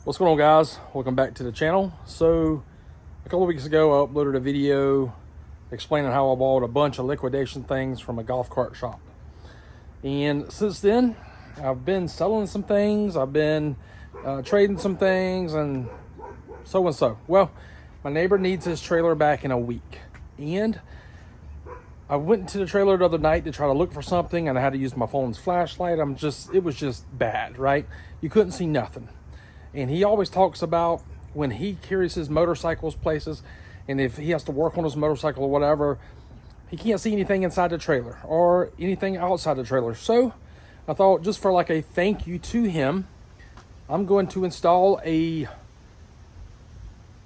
What's going on, guys? Welcome back to the channel. So a couple of weeks ago I uploaded a video explaining how I bought a bunch of liquidation things from a golf cart shop, and since then I've been selling some things, I've been trading some things, and so. Well, my neighbor needs his trailer back in a week, and I went to the trailer the other night to try to look for something, and I had to use my phone's flashlight. It was just bad, right? You couldn't see nothing. And he always talks about when he carries his motorcycles places, and if he has to work on his motorcycle or whatever, he can't see anything inside the trailer or anything outside the trailer. So I thought, just for like a thank you to him, I'm going to install a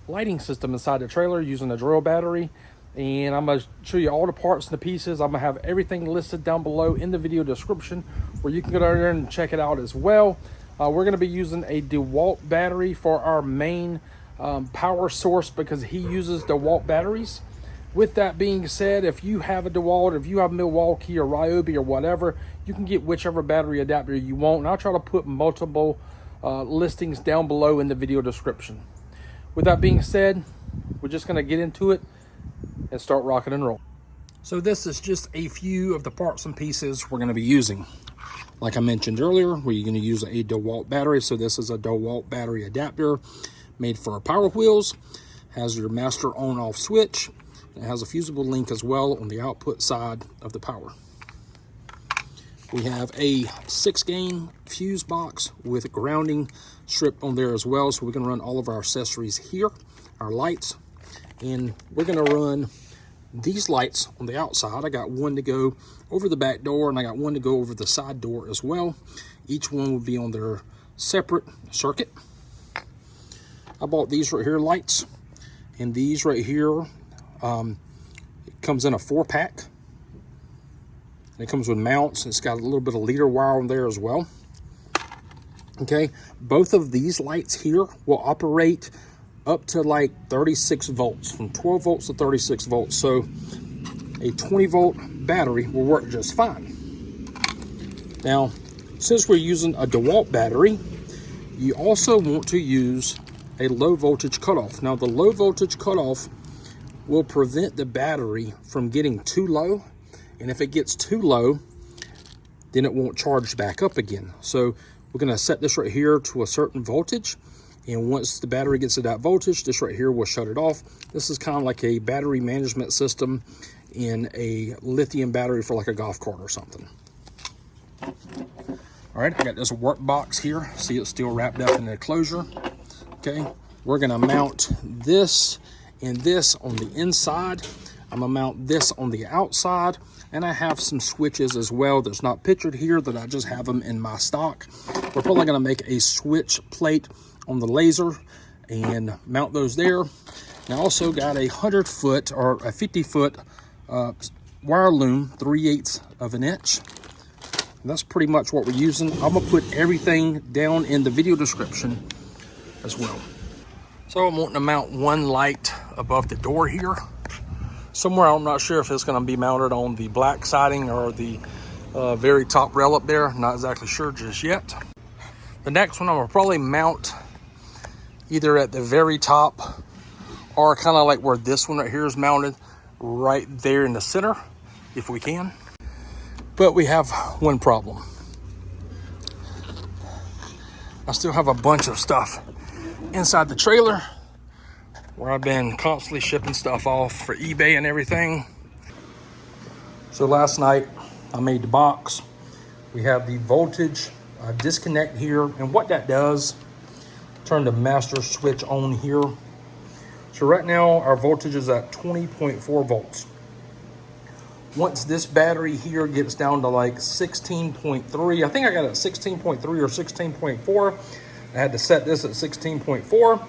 lighting system inside the trailer using a drill battery. And I'm going to show you all the parts and the pieces. I'm going to have everything listed down below in the video description, where you can go down there and check it out as well. We're going to be using a DeWalt battery for our main power source, because he uses DeWalt batteries. With that being said, if you have a DeWalt, if you have Milwaukee or Ryobi or whatever, you can get whichever battery adapter you want. And I'll try to put multiple listings down below in the video description. With that being said, we're just going to get into it and start rocking and rolling. So this is just a few of the parts and pieces we're going to be using. Like I mentioned earlier, we're going to use a DeWalt battery. So this is a DeWalt battery adapter made for our power wheels. Has your master on-off switch. It has a fusible link as well on the output side of the power. We have a 6-gain fuse box with a grounding strip on there as well, so we can run all of our accessories here, our lights. And we're going to run these lights on the outside. I got one to go over the back door, and I got one to go over the side door as well. Each one will be on their separate circuit. I bought these right here lights, and these right here, it comes in a 4-pack. It comes with mounts. It's got a little bit of leader wire on there as well. Okay, both of these lights here will operate up to like 36 volts, from 12 volts to 36 volts. So a 20 volt battery will work just fine. Now, since we're using a DeWalt battery, you also want to use a low voltage cutoff. Now, the low voltage cutoff will prevent the battery from getting too low. And if it gets too low, then it won't charge back up again. So we're going to set this right here to a certain voltage. And once the battery gets to that voltage, this right here will shut it off. This is kind of like a battery management system in a lithium battery for like a golf cart or something. All right, I got this work box here. See, it's still wrapped up in the closure. Okay, we're gonna mount this and this on the inside. I'm gonna mount this on the outside, and I have some switches as well that's not pictured here, that I just have them in my stock. We're probably gonna make a switch plate on the laser and mount those there. And I also got a 100-foot or a 50-foot wire loom, 3/8 of an inch. And that's pretty much what we're using. I'm gonna put everything down in the video description as well. So I'm wanting to mount one light above the door here. Somewhere, I'm not sure if it's gonna be mounted on the black siding or the very top rail up there. Not exactly sure just yet. The next one I'm gonna probably mount either at the very top, or kind of like where this one right here is mounted, right there in the center, if we can. But we have one problem. I still have a bunch of stuff inside the trailer, where I've been constantly shipping stuff off for eBay and everything. So last night I made the box. We have the voltage disconnect here, and what that does, turn the master switch on here. So right now our voltage is at 20.4 volts. Once this battery here gets down to like 16.3, I think I got it at 16.3 or 16.4. I had to set this at 16.4.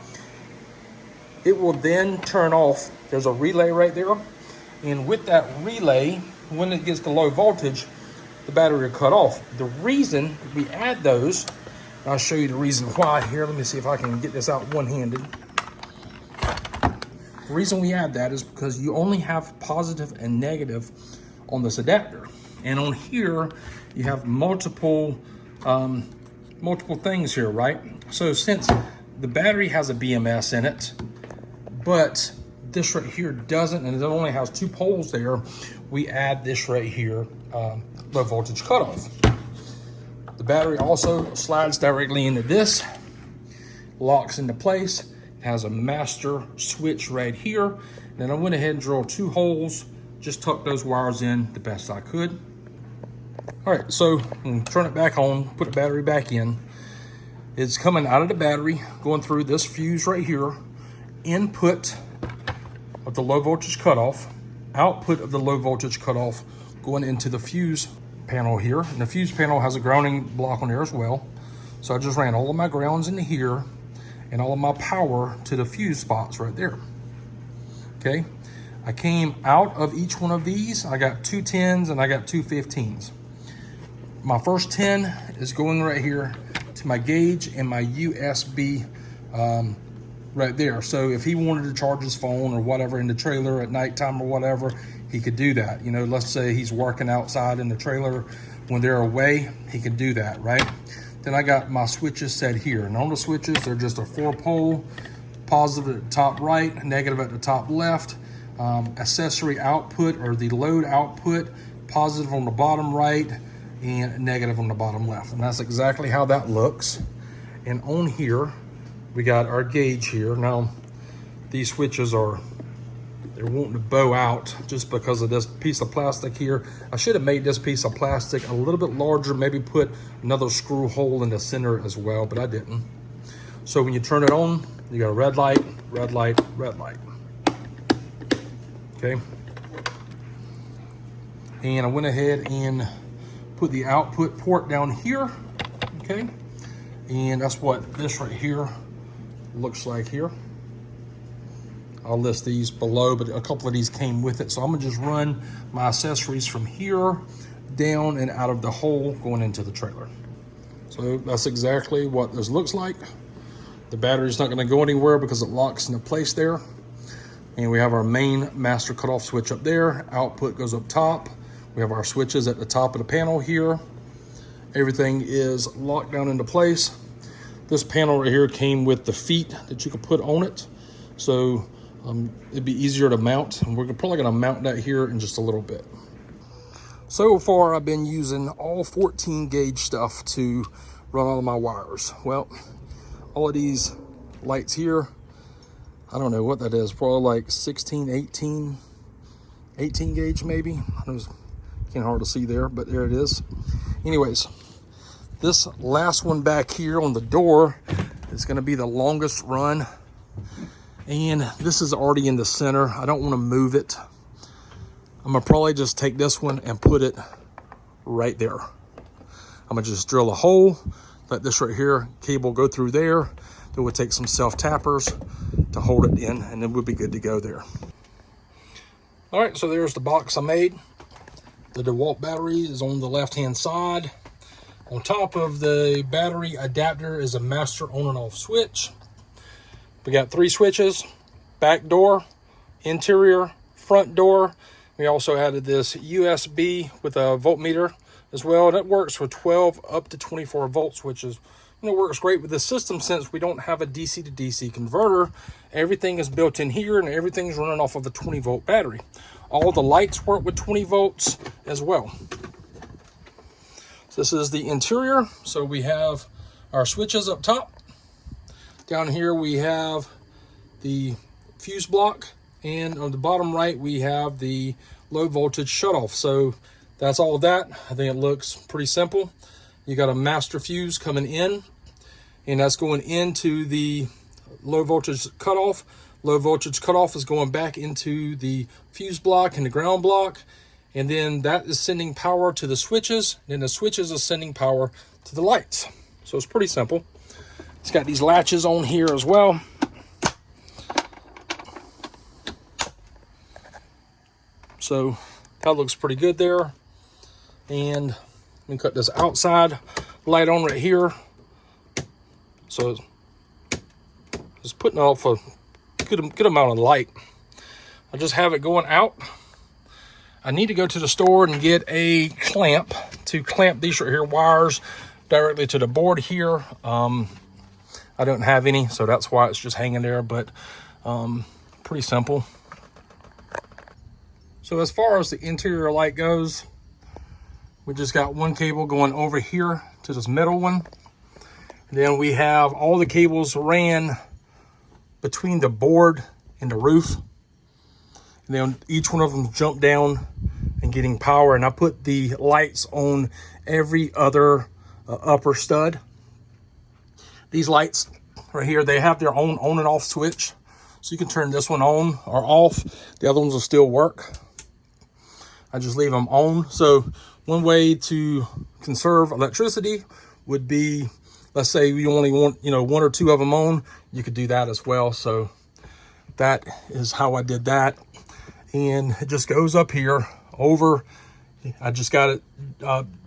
It will then turn off. There's a relay right there. And with that relay, when it gets to low voltage, the battery will cut off. The reason we add those, I'll show you the reason why here. Let me see if I can get this out one-handed. The reason we add that is because you only have positive and negative on this adapter. And on here, you have multiple things here, right? So since the battery has a BMS in it, but this right here doesn't, and it only has 2 poles there. We add this right here, low voltage cutoff. The battery also slides directly into this, locks into place. It has a master switch right here. And then I went ahead and drilled 2 holes, just tucked those wires in the best I could. All right, so turn it back on, put the battery back in. It's coming out of the battery, going through this fuse right here, input of the low voltage cutoff, output of the low voltage cutoff going into the fuse panel here. And the fuse panel has a grounding block on there as well. So I just ran all of my grounds into here and all of my power to the fuse spots right there. Okay, I came out of each one of these. I got 2 10s and I got 2 15s. My first 10 is going right here to my gauge and my USB right there. So if he wanted to charge his phone or whatever in the trailer at nighttime or whatever, he could do that. You know, let's say he's working outside in the trailer when they're away, he could do that, right? Then I got my switches set here. And on the switches, they're just a 4-pole, positive at the top right, negative at the top left, accessory output or the load output, positive on the bottom right, and negative on the bottom left. And that's exactly how that looks. And on here, we got our gauge here. Now, these switches they're wanting to bow out just because of this piece of plastic here. I should have made this piece of plastic a little bit larger, maybe put another screw hole in the center as well, but I didn't. So when you turn it on, you got a red light, red light, red light. Okay. And I went ahead and put the output port down here, okay? And that's what this right here looks like here. I'll list these below, but a couple of these came with it. So I'm gonna just run my accessories from here down and out of the hole going into the trailer. So that's exactly what this looks like. The battery's not gonna go anywhere because it locks into place there. And we have our main master cutoff switch up there. Output goes up top. We have our switches at the top of the panel here. Everything is locked down into place. This panel right here came with the feet that you could put on it. So it'd be easier to mount. And we're probably gonna mount that here in just a little bit. So far, I've been using all 14 gauge stuff to run all of my wires. Well, all of these lights here, I don't know what that is, probably like 16, 18 gauge maybe. Can't hardly see there, but there it is. Anyways, this last one back here on the door is gonna be the longest run. And this is already in the center. I don't wanna move it. I'm gonna probably just take this one and put it right there. I'm gonna just drill a hole, let this right here cable go through there. Then we'll take some self-tappers to hold it in, and then we'll be good to go there. All right, so there's the box I made. The DeWalt battery is on the left-hand side. On top of the battery adapter is a master on and off switch. We got 3 switches: back door, interior, front door. We also added this USB with a voltmeter as well. And it works for 12 up to 24 volt switches. And it works great with the system since we don't have a DC to DC converter. Everything is built in here and everything's running off of a 20 volt battery. All the lights work with 20 volts as well. So this is the interior. So we have our switches up top. Down here we have the fuse block, and on the bottom right we have the low voltage shutoff. So that's all of that. I think it looks pretty simple. You got a master fuse coming in, and that's going into the low voltage cutoff. Low voltage cutoff is going back into the fuse block and the ground block, and then that is sending power to the switches, and then the switches are sending power to the lights. So it's pretty simple. It's got these latches on here as well. So that looks pretty good there. And let me cut this outside light on right here. So it's putting off a good amount of light. I just have it going out. I need to go to the store and get a clamp to clamp these right here wires directly to the board here. I don't have any, so that's why it's just hanging there, but pretty simple. So as far as the interior light goes, we just got one cable going over here to this middle one. And then we have all the cables ran between the board and the roof. And then each one of them jump down and getting power. And I put the lights on every other upper stud. These lights right here, they have their own on and off switch. So you can turn this one on or off. The other ones will still work. I just leave them on. So one way to conserve electricity would be, let's say you only want, one or two of them on, you could do that as well. So that is how I did that. And it just goes up here over, I just got it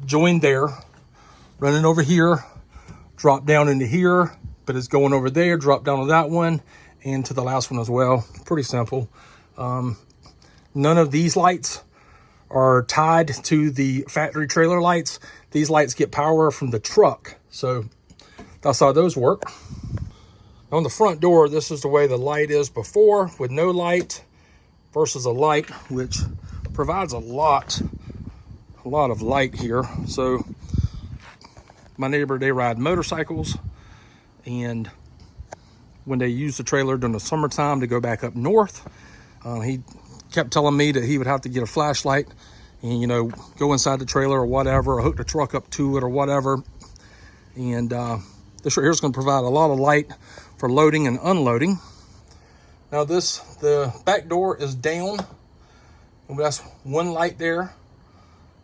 joined there, running over here, drop down into here, but it's going over there, drop down to that one, and to the last one as well. Pretty simple. None of these lights are tied to the factory trailer lights. These lights get power from the truck. So that's how those work. On the front door, this is the way the light is before, with no light versus a light, which provides a lot of light here. So my neighbor, they ride motorcycles, and when they use the trailer during the summertime to go back up north, he kept telling me that he would have to get a flashlight and go inside the trailer or whatever, or hook the truck up to it or whatever. And this right here is going to provide a lot of light for loading and unloading. Now the back door is down, and that's one light there.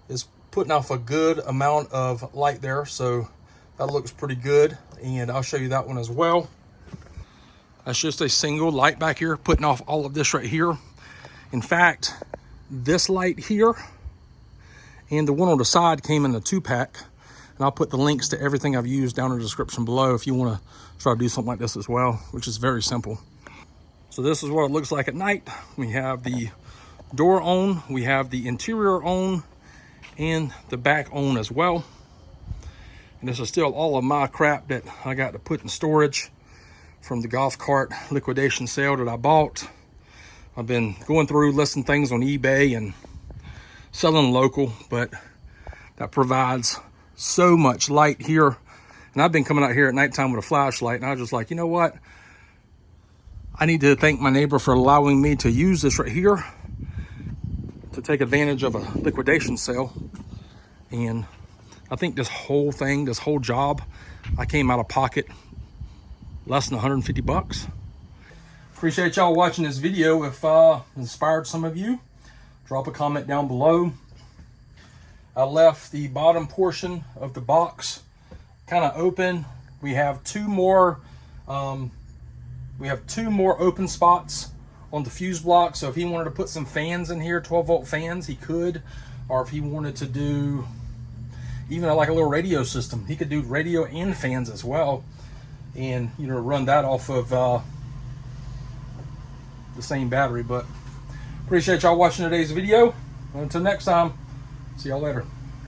Is putting off a good amount of light there, so that looks pretty good, and I'll show you that one as well. That's just a single light back here, putting off all of this right here. In fact, this light here and the one on the side came in a 2-pack, and I'll put the links to everything I've used down in the description below if you want to try to do something like this as well, which is very simple. So this is what it looks like at night. We have the door on, we have the interior on, and the back on as well. And this is still all of my crap that I got to put in storage from the golf cart liquidation sale that I bought. I've been going through listing things on eBay and selling local, but that provides so much light here. And I've been coming out here at nighttime with a flashlight, and I was just like, you know what? I need to thank my neighbor for allowing me to use this right here to take advantage of a liquidation sale. And I think this whole thing, this whole job, I came out of pocket less than 150 bucks. Appreciate y'all watching this video. If inspired some of you, drop a comment down below. I left the bottom portion of the box kind of open. We have two more open spots on the fuse block, so if he wanted to put some fans in here, 12-volt fans, he could. Or if he wanted to do even like a little radio system, he could do radio and fans as well, and run that off of the same battery. But appreciate y'all watching today's video. Until next time, see y'all later.